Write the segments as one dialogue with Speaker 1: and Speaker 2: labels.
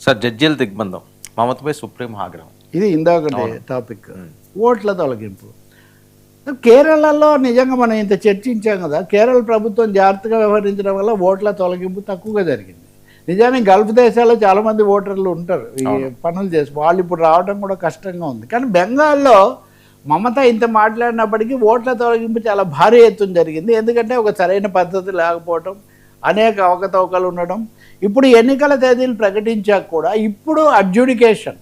Speaker 1: Sir జడ్జీల దిగ్బంధం మమతపై supreme ఆగ్రహం.
Speaker 2: ఇది ఇందాకటి టాపిక్. ఓట్ల తొలగింపు కేరళలో నిజంగా మనం ఇంత చర్చించాం కదా. కేరళ ప్రభుత్వం జాగ్రత్తగా వ్యవహరించడం వల్ల ఓట్ల తొలగింపు తక్కువగా జరిగింది. నిజానికి గల్ఫ్ దేశాల్లో చాలామంది ఓటర్లు ఉంటారు ఈ పనులు చేసి, వాళ్ళు ఇప్పుడు రావడం కూడా కష్టంగా ఉంది. కానీ బెంగాల్లో మమత ఇంత మాట్లాడినప్పటికీ ఓట్ల తొలగింపు చాలా భారీ ఎత్తున జరిగింది. ఎందుకంటే ఒక సరైన పద్ధతి లేకపోవడం, అనేక అవకతవకలు ఉండడం. ఇప్పుడు ఎన్నికల తేదీలు ప్రకటించాక కూడా ఇప్పుడు అడ్జుడికేషన్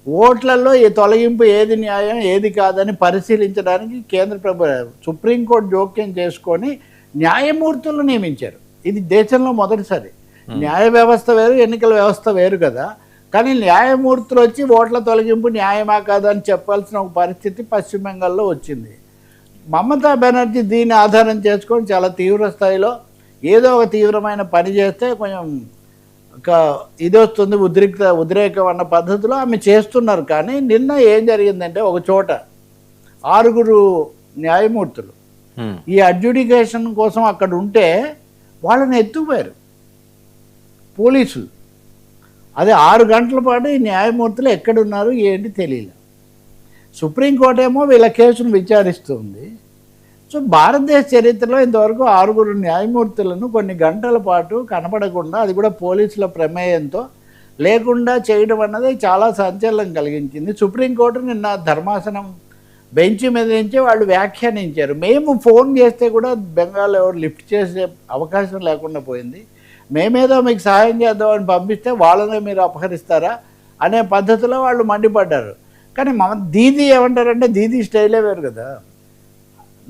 Speaker 2: ఓట్లలో ఈ తొలగింపు ఏది న్యాయం ఏది కాదని పరిశీలించడానికి సుప్రీంకోర్టు జోక్యం చేసుకొని న్యాయమూర్తులను నియమించారు. ఇది దేశంలో మొదటిసారి. న్యాయ వ్యవస్థ వేరు, ఎన్నికల వ్యవస్థ వేరు కదా. కానీ న్యాయమూర్తులు వచ్చి ఓట్ల తొలగింపు న్యాయమా కాదా అని చెప్పాల్సిన ఒక పరిస్థితి పశ్చిమ బెంగాల్లో వచ్చింది. మమతా బెనర్జీ దీన్ని ఆధారం చేసుకొని చాలా తీవ్ర స్థాయిలో ఏదో ఒక తీవ్రమైన పని చేస్తే కొంచెం ఇది వస్తుంది, ఉద్రేకం అన్న పద్ధతిలో ఆమె చేస్తున్నారు. కానీ నిన్న ఏం జరిగిందంటే ఒక చోట 6 న్యాయమూర్తులు ఈ అడ్జుడికేషన్ కోసం అక్కడ ఉంటే వాళ్ళని ఎత్తుకుపోయారు పోలీసులు. అదే 6 గంటల పాటు ఈ న్యాయమూర్తులు ఎక్కడున్నారు ఏంటి తెలియదు. సుప్రీంకోర్టు ఏమో వీళ్ళ కేసును విచారిస్తుంది. సో భారతదేశ చరిత్రలో ఇంతవరకు 6 న్యాయమూర్తులను కొన్ని గంటల పాటు కనపడకుండా, అది కూడా పోలీసుల ప్రమేయంతో లేకుండా చేయడం అన్నది చాలా సంచలనం కలిగించింది. సుప్రీంకోర్టు నిన్న ధర్మాసనం బెంచ్ మీద నుంచే వాళ్ళు వ్యాఖ్యానించారు. మేము ఫోన్ చేస్తే కూడా బెంగాల్ ఎవరు లిఫ్ట్ చేసే అవకాశం లేకుండా పోయింది. మేమేదో మీకు సహాయం చేద్దామని పంపిస్తే వాళ్ళనే మీరు అపహరిస్తారా అనే పద్ధతిలో వాళ్ళు మండిపడ్డారు. కానీ దీదీ ఏమంటారంటే దీదీ స్టైలే వేరు కదా.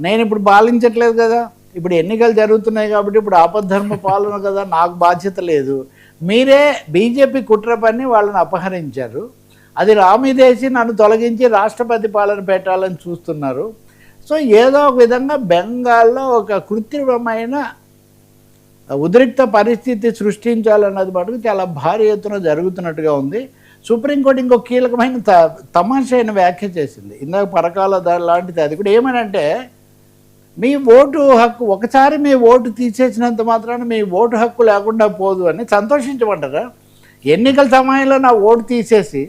Speaker 2: నేను ఇప్పుడు పాలించట్లేదు కదా, ఇప్పుడు ఎన్నికలు జరుగుతున్నాయి కాబట్టి ఇప్పుడు ఆపద్ధర్మ పాలన కదా, నాకు బాధ్యత లేదు. మీరే బీజేపీ కుట్ర పని వాళ్ళని అపహరించారు, అది రామిదేసి నన్ను తొలగించి రాష్ట్రపతి పాలన పెట్టాలని చూస్తున్నారు. సో ఏదో ఒక విధంగా బెంగాల్లో ఒక కృత్రిమమైన ఉద్రిక్త పరిస్థితి సృష్టించాలన్నది మటుకు చాలా భారీ ఎత్తున జరుగుతున్నట్టుగా ఉంది. సుప్రీంకోర్టు ఇంకో కీలకమైన తమాషైన వ్యాఖ్య చేసింది ఇందాక పరకాల లాంటిది. అది కూడా ఏమనంటే, మీ ఓటు హక్కు ఒకసారి మీ ఓటు తీసేసినంత మాత్రాన మీ ఓటు హక్కు లేకుండా పోదు అని సంతోషించమంటారా? ఎన్నికల సమయంలో నా ఓటు తీసేసి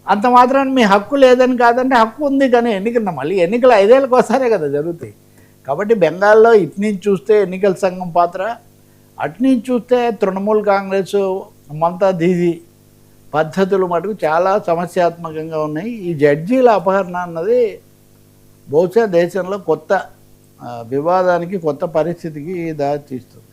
Speaker 2: అంత మాత్రాన మీ హక్కు లేదని కాదంటే హక్కు ఉంది. కానీ మళ్ళీ ఎన్నికలు 5 ఏళ్ళకి ఒకసారే కదా జరుగుతాయి. కాబట్టి బెంగాల్లో ఇటునుంచి చూస్తే ఎన్నికల సంఘం పాత్ర, అటునుంచి చూస్తే తృణమూల్ కాంగ్రెస్ మమతా దీదీ పద్ధతులు మటుకు చాలా సమస్యాత్మకంగా ఉన్నాయి. ఈ జడ్జీల అపహరణ అన్నది బహుశా దేశంలో కొత్త వివాదానికి, కొత్త పరిస్థితికి దారి తీస్తుంది.